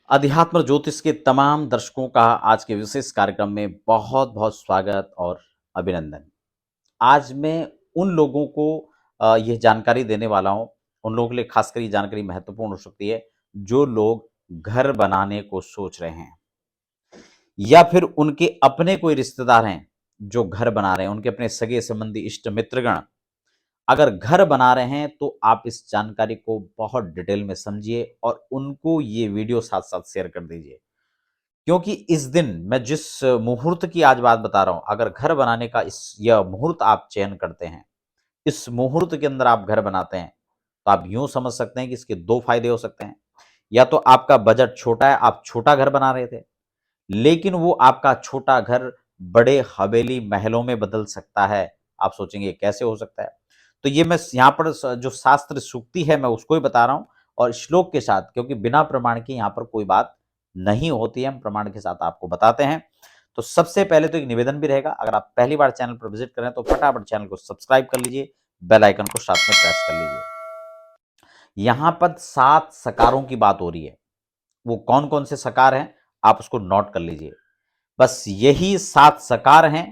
अध्यात्म ज्योतिष के तमाम दर्शकों का आज के विशेष कार्यक्रम में बहुत बहुत स्वागत और अभिनंदन। आज मैं उन लोगों को यह जानकारी देने वाला हूं, उन लोगों के लिए खासकर ये जानकारी महत्वपूर्ण हो सकती है जो लोग घर बनाने को सोच रहे हैं या फिर उनके अपने कोई रिश्तेदार हैं जो घर बना रहे हैं, उनके अपने सगे संबंधी इष्ट मित्रगण अगर घर बना रहे हैं तो आप इस जानकारी को बहुत डिटेल में समझिए और उनको ये वीडियो साथ साथ शेयर कर दीजिए। क्योंकि इस दिन मैं जिस मुहूर्त की आज बात बता रहा हूं, अगर घर बनाने का यह मुहूर्त आप चयन करते हैं, इस मुहूर्त के अंदर आप घर बनाते हैं, तो आप यूं समझ सकते हैं कि इसके दो फायदे हो सकते हैं। या तो आपका बजट छोटा है, आप छोटा घर बना रहे थे, लेकिन वो आपका छोटा घर बड़े हवेली महलों में बदल सकता है। आप सोचेंगे कैसे हो सकता है? तो ये मैं यहाँ पर जो शास्त्र सूक्ति है मैं उसको ही बता रहा हूँ और श्लोक के साथ, क्योंकि बिना प्रमाण के यहाँ पर कोई बात नहीं होती है, हम प्रमाण के साथ आपको बताते हैं। तो सबसे पहले तो एक निवेदन भी रहेगा, अगर आप पहली बार चैनल पर विजिट करें तो फटाफट चैनल को सब्सक्राइब कर लीजिए, बेल आइकन को साथ में प्रेस कर लीजिए। यहाँ पर 7 सकारों की बात हो रही है। वो कौन कौन से सकार हैं आप उसको नोट कर लीजिए। बस यही 7 सकार हैं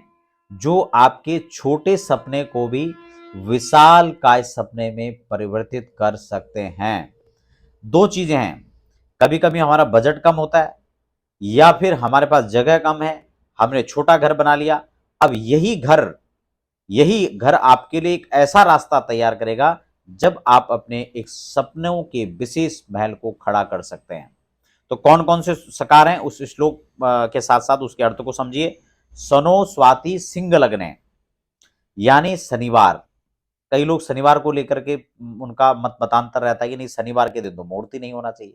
जो आपके छोटे सपने को भी विशाल काय सपने में परिवर्तित कर सकते हैं। दो चीजें हैं, कभी कभी हमारा बजट कम होता है या फिर हमारे पास जगह कम है, हमने छोटा घर बना लिया। अब यही घर आपके लिए एक ऐसा रास्ता तैयार करेगा जब आप अपने एक सपनों के विशेष महल को खड़ा कर सकते हैं। तो कौन कौन से सकार हैं उस श्लोक के साथ साथ उसके अर्थ को समझिए। सनो स्वाति सिंह लग्ने, यानी शनिवार। कई लोग शनिवार को लेकर के उनका मत मतांतर रहता है कि नहीं, शनिवार के दिन तो मुहूर्त ही नहीं होना चाहिए,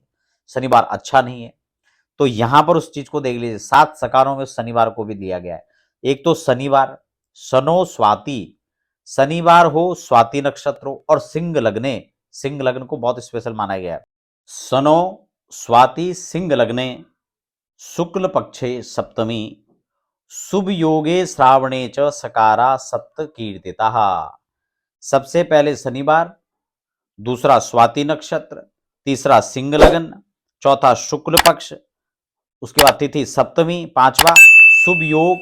शनिवार अच्छा नहीं है। तो यहां पर उस चीज को देख लीजिए, 7 सकारों में शनिवार को भी दिया गया है। एक तो शनिवार, सनो स्वाति, शनिवार हो, स्वाति नक्षत्र हो और सिंह लग्ने, सिंह लग्न को बहुत स्पेशल माना गया है। सनो स्वाति सिंह लग्ने, शुक्ल पक्षे सप्तमी, शुभ योगे श्रावणे च सकारा सप्त कीर्तिता। सबसे पहले शनिवार, दूसरा स्वाति नक्षत्र, तीसरा सिंह लगन, चौथा शुक्ल पक्ष, उसके बाद तिथि सप्तमी, पांचवा शुभ योग,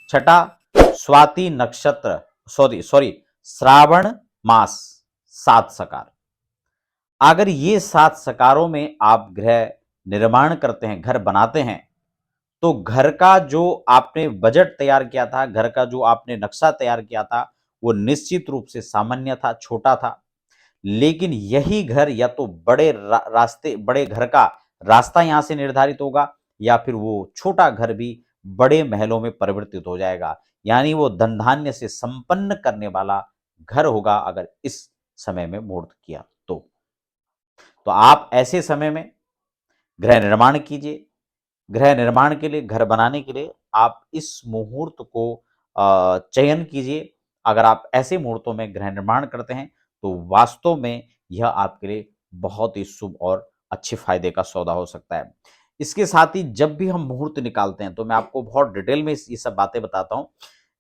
छठा स्वाति नक्षत्र, सॉरी श्रावण मास। 7 सकार। अगर ये 7 सकारों में आप गृह निर्माण करते हैं, घर बनाते हैं, तो घर का जो आपने बजट तैयार किया था, घर का जो आपने नक्शा तैयार किया था, वो निश्चित रूप से सामान्य था, छोटा था। लेकिन यही घर या तो बड़े घर का रास्ता यहां से निर्धारित होगा या फिर वो छोटा घर भी बड़े महलों में परिवर्तित हो जाएगा। यानी वो धन धान्य से संपन्न करने वाला घर होगा अगर इस समय में मुहूर्त किया तो आप ऐसे समय में गृह निर्माण कीजिए। गृह निर्माण के लिए, घर बनाने के लिए आप इस मुहूर्त को चयन कीजिए। अगर आप ऐसे मुहूर्तों में गृह निर्माण करते हैं तो वास्तव में यह आपके लिए बहुत ही शुभ और अच्छे फायदे का सौदा हो सकता है। इसके साथ ही जब भी हम मुहूर्त निकालते हैं तो मैं आपको बहुत डिटेल में ये सब बातें बताता हूं।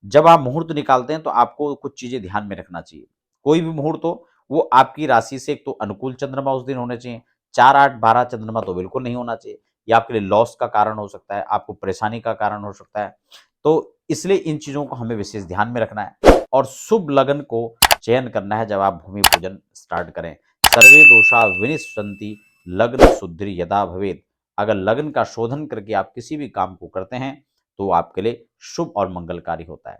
जब आप मुहूर्त निकालते हैं तो आपको कुछ चीजें ध्यान में रखना चाहिए। कोई भी मुहूर्त हो वो आपकी राशि से एक तो अनुकूल चंद्रमा उस दिन होने चाहिए, 4, 8, 12 चंद्रमा तो बिल्कुल नहीं होना चाहिए। ये आपके लिए लॉस का कारण हो सकता है, आपको परेशानी का कारण हो सकता है। तो इसलिए इन चीजों को हमें विशेष ध्यान में रखना है और शुभ लगन को चयन करना है जब आप भूमि पूजन स्टार्ट करें। सर्वे दोषा विनिश्चन्ति लग्न शुद्धि यदा भवेत। अगर लग्न का शोधन करके आप किसी भी काम को करते हैं तो आपके लिए शुभ और मंगलकारी होता है।